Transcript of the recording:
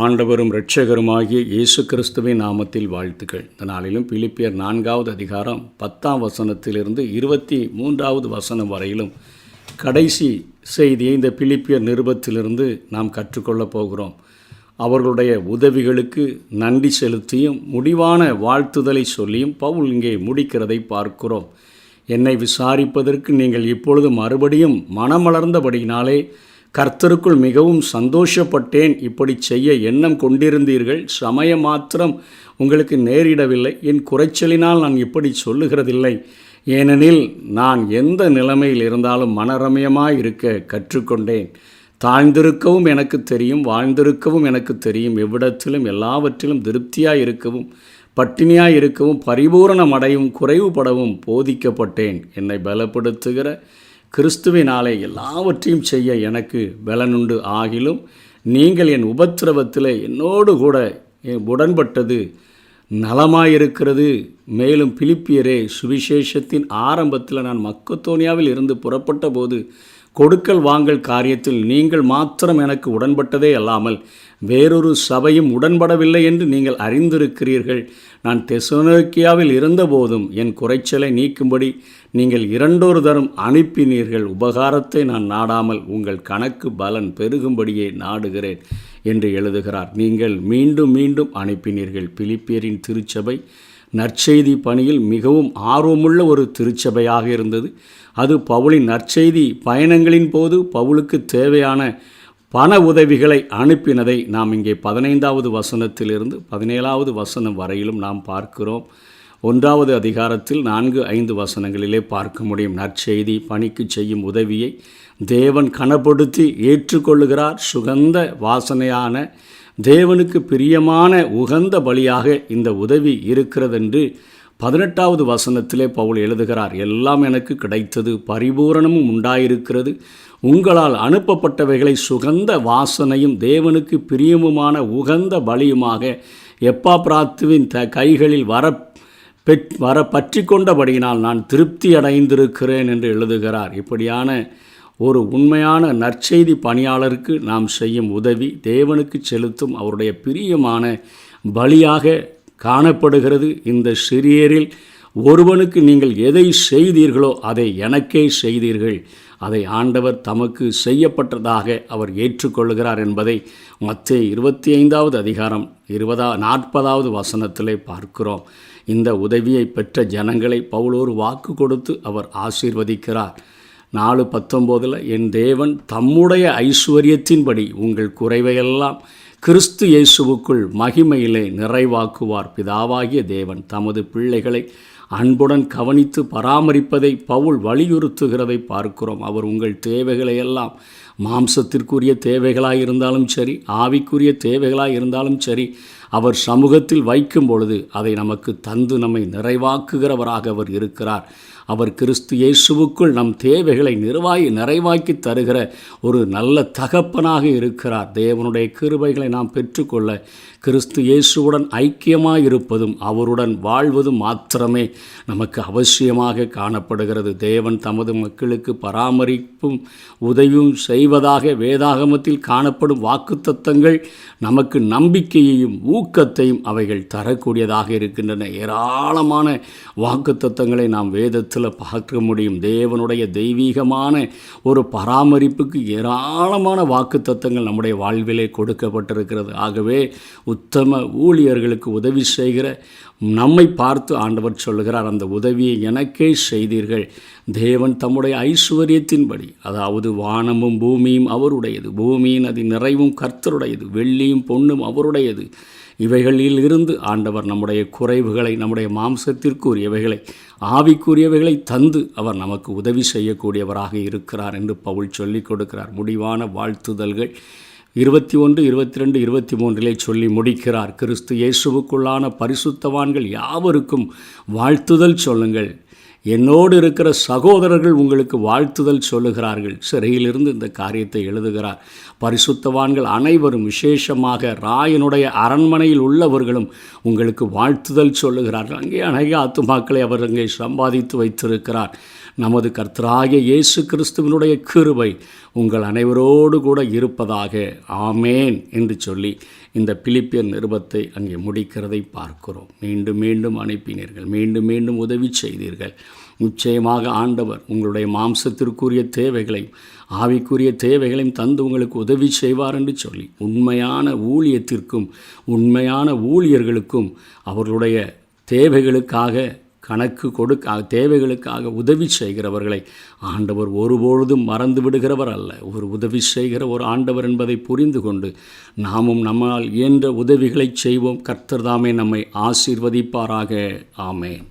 ஆண்டவரும் இரட்சகருமாகிய இயேசு கிறிஸ்துவின் நாமத்தில் வாழ்த்துக்கள். இந்த நாளிலும் பிலிப்பியர் 4வது அதிகாரம் 10ஆம் வசனத்திலிருந்து 23வது வசனம் வரையிலும் கடைசி செய்தியை இந்த பிலிப்பியர் நிருபத்திலிருந்து நாம் கற்றுக்கொள்ளப் போகிறோம். அவர்களுடைய உதவிகளுக்கு நன்றி செலுத்தியும் முடிவான வாழ்த்துதலை சொல்லியும் பவுல் இங்கே முடிக்கிறதை பார்க்கிறோம். என்னை விசாரிப்பதற்கு நீங்கள் இப்பொழுது மறுபடியும் மனமலர்ந்தபடியினாலே கர்த்தருக்குள் மிகவும் சந்தோஷப்பட்டேன். இப்படி செய்ய எண்ணம் கொண்டிருந்தீர்கள், சமயம் மாத்திரம் உங்களுக்கு நேரிடவில்லை. என் குறைச்சலினால் நான் இப்படி சொல்லுகிறதில்லை. ஏனெனில் நான் எந்த நிலைமையில் இருந்தாலும் மனரம்யமாய் இருக்க கற்றுக்கொண்டேன். தாழ்ந்திருக்கவும் எனக்கு தெரியும், வாழ்ந்திருக்கவும் எனக்கு தெரியும். எவ்விடத்திலும் எல்லாவற்றிலும் திருப்தியாய் இருக்கவும் பட்டினியாய் இருக்கவும் பரிபூரணம் அடையவும் குறைவுபடவும் போதிக்கப்பட்டேன். என்னை பலப்படுத்துகிற கிறிஸ்துவினாலே எல்லாவற்றையும் செய்ய எனக்கு பலனுண்டு. ஆகிலும் நீங்கள் என் உபத்திரவத்தில் என்னோடு கூட உடன்பட்டது நலமாயிருக்கிறது. மேலும் பிலிப்பியரே, சுவிசேஷத்தின் ஆரம்பத்தில் நான் மக்கதோனியாவில் இருந்து புறப்பட்ட போது கொடுக்கல் வாங்கல் காரியத்தில் நீங்கள் மாத்திரம் எனக்கு உடன்பட்டதே அல்லாமல் வேறொரு சபையும் உடன்படவில்லை என்று நீங்கள் அறிந்திருக்கிறீர்கள். நான் தெசலோனிக்கேயாவில் இருந்தபோதும் என் குறைச்சலை நீக்கும்படி நீங்கள் 2 தரம் அனுப்பினீர்கள். உபகாரத்தை நான் நாடாமல் உங்கள் கணக்கு பலன் பெருகும்படியே நாடுகிறேன் என்று எழுதுகிறார். நீங்கள் மீண்டும் மீண்டும் அனுப்பினீர்கள். பிலிப்பியரின் திருச்சபை நற்செய்தி பணியில் மிகவும் ஆர்வமுள்ள ஒரு திருச்சபையாக இருந்தது. அது பவுலின் நற்செய்தி பயணங்களின் போது பவுலுக்கு தேவையான பண உதவிகளை அனுப்பினதை நாம் இங்கே 15வது வசனத்திலிருந்து 17வது வசனம் வரையிலும் நாம் பார்க்கிறோம். 1வது அதிகாரத்தில் 4-5 வசனங்களிலே பார்க்க முடியும். நற்செய்தி பணிக்கு செய்யும் உதவியை தேவன் கனப்படுத்தி ஏற்றுக்கொள்ளுகிறார். சுகந்த வாசனையான தேவனுக்கு பிரியமான உகந்த பலியாக இந்த உதவி இருக்கிறதென்று 18வது வசனத்திலே பவுல் எழுதுகிறார். எல்லாம் எனக்கு கிடைத்தது, பரிபூரணமும் உண்டாயிருக்கிறது. உங்களால் அனுப்பப்பட்டவைகளை சுகந்த வாசனையும் தேவனுக்கு பிரியமுமான உகந்த பலியுமாக எப்பாப்ராத்துவின் கைகளில் வர பற்றி கொண்டபடியினால் நான் திருப்தி அடைந்திருக்கிறேன் என்று எழுதுகிறார். இப்படியான ஒரு உண்மையான நற்செய்தி பணியாளருக்கு நாம் செய்யும் உதவி தேவனுக்கு செலுத்தும் அவருடைய பிரியமான பலியாக காணப்படுகிறது. இந்த சிறியரில் ஒருவனுக்கு நீங்கள் எதை செய்தீர்களோ அதை எனக்கே செய்தீர்கள். அதை ஆண்டவர் தமக்கு செய்யப்பட்டதாக அவர் ஏற்றுக்கொள்கிறார் என்பதை மத்தேயு 25வது அதிகாரம் 40வது வசனத்திலே பார்க்கிறோம். இந்த உதவியை பெற்ற ஜனங்களை பவுல் ஒரு வாக்கு கொடுத்து அவர் ஆசீர்வதிக்கிறார். 4:19 என் தேவன் தம்முடைய ஐசுவரியத்தின்படி உங்கள் குறைவையெல்லாம் கிறிஸ்து இயேசுவுக்குள் மகிமையிலே நிறைவாக்குவார். பிதாவாகிய தேவன் தமது பிள்ளைகளை அன்புடன் கவனித்து பராமரிப்பதை பவுல் வலியுறுத்துகிறதை பார்க்கிறோம். அவர் உங்கள் தேவைகளையெல்லாம், மாம்சத்திற்குரிய தேவைகளாக இருந்தாலும் சரி, ஆவிக்குரிய தேவைகளாக இருந்தாலும் சரி, அவர் சமூகத்தில் வைக்கும் பொழுது அதை நமக்கு தந்து நம்மை நிறைவாக்குகிறவராக அவர் இருக்கிறார். அவர் கிறிஸ்து இயேசுவுக்குள் நம் தேவைகளை நிறைவாக்கி தருகிற ஒரு நல்ல தகப்பனாக இருக்கிறார். தேவனுடைய கிருபைகளை நாம் பெற்றுக்கொள்ள கிறிஸ்து இயேசுவுடன் ஐக்கியமாக இருப்பதும் அவருடன் வாழ்வதும் மாத்திரமே நமக்கு அவசியமாக காணப்படுகிறது. தேவன் தமது மக்களுக்கு பராமரிப்பும் உதவியும் செய்வதாக வேதாகமத்தில் காணப்படும் வாக்குத்தத்தங்கள் நமக்கு நம்பிக்கையையும் ஊக்கத்தையும் அவைகள் தரக்கூடியதாக இருக்கின்றன. ஏராளமான வாக்குத்தத்தங்களை நாம் வேதத்தில் பார்க்க முடியும். தேவனுடைய தெய்வீகமான ஒரு பராமரிப்புக்கு ஏராளமான வாக்குத்தத்தங்கள் நம்முடைய வாழ்விலே கொடுக்கப்பட்டிருக்கிறது. ஆகவே உத்தம ஊழியர்களுக்கு உதவி செய்கிற நம்மை பார்த்து ஆண்டவர் சொல்லுகிறார், அந்த உதவியை எனக்கே செய்தீர்கள். தேவன் தம்முடைய ஐசுவரியத்தின்படி, அதாவது வானமும் பூமியும் அவருடையது, பூமியின் அதன் நிறைவும் கர்த்தருடையது, வெள்ளியும் பொன்னும் அவருடையது. இவைகளில் இருந்து ஆண்டவர் நம்முடைய குறைவுகளை, நம்முடைய மாம்சத்திற்குரியவைகளை, ஆவிக்குரியவைகளை தந்து அவர் நமக்கு உதவி செய்யக்கூடியவராக இருக்கிறார் என்று பவுல் சொல்லிக் கொடுக்கிறார். முடிவான வாழ்த்துதல்கள் 21, 22, 23 சொல்லி முடிக்கிறார். கிறிஸ்து இயேசுவுக்குள்ளான பரிசுத்தவான்கள் யாவருக்கும் வாழ்த்துதல் சொல்லுங்கள். என்னோடு இருக்கிற சகோதரர்கள் உங்களுக்கு வாழ்த்துதல் சொல்லுகிறார்கள். சிறையிலிருந்து இந்த காரியத்தை எழுதுகிறார். பரிசுத்தவான்கள் அனைவரும், விசேஷமாக ராயனுடைய அரண்மனையில் உள்ளவர்களும் உங்களுக்கு வாழ்த்துதல் சொல்லுகிறார்கள். அங்கே அநேக ஆத்துமாக்களை அவர் அங்கே சம்பாதித்து வைத்திருக்கிறார். நமது கர்த்தராகிய இயேசு கிறிஸ்துவினுடைய கிருபை உங்கள் அனைவரோடு கூட இருப்பதாக. ஆமேன் என்று சொல்லி இந்த பிலிப்பியர் நிருபத்தை அங்கே முடிக்கிறதை பார்க்கிறோம். மீண்டும் மீண்டும் அனுப்பினீர்கள், மீண்டும் மீண்டும் உதவி செய்தீர்கள். நிச்சயமாக ஆண்டவர் உங்களுடைய மாம்சத்திற்குரிய தேவைகளையும் ஆவிக்குரிய தேவைகளையும் தந்து உங்களுக்கு உதவி செய்வார் என்று சொல்லி உண்மையான ஊழியத்திற்கும் உண்மையான ஊழியர்களுக்கும் அவர்களுடைய தேவைகளுக்காக கணக்கு தேவைகளுக்காக உதவி செய்கிறவர்களை ஆண்டவர் ஒருபொழுதும் மறந்து விடுகிறவர் அல்ல. ஒரு உதவி செய்கிற ஒரு ஆண்டவர் என்பதை புரிந்து கொண்டு நாமும் நம்மால் இயன்ற உதவிகளை செய்வோம். கர்த்தர் தாமே நம்மை ஆசீர்வதிப்பாராக. ஆமென்.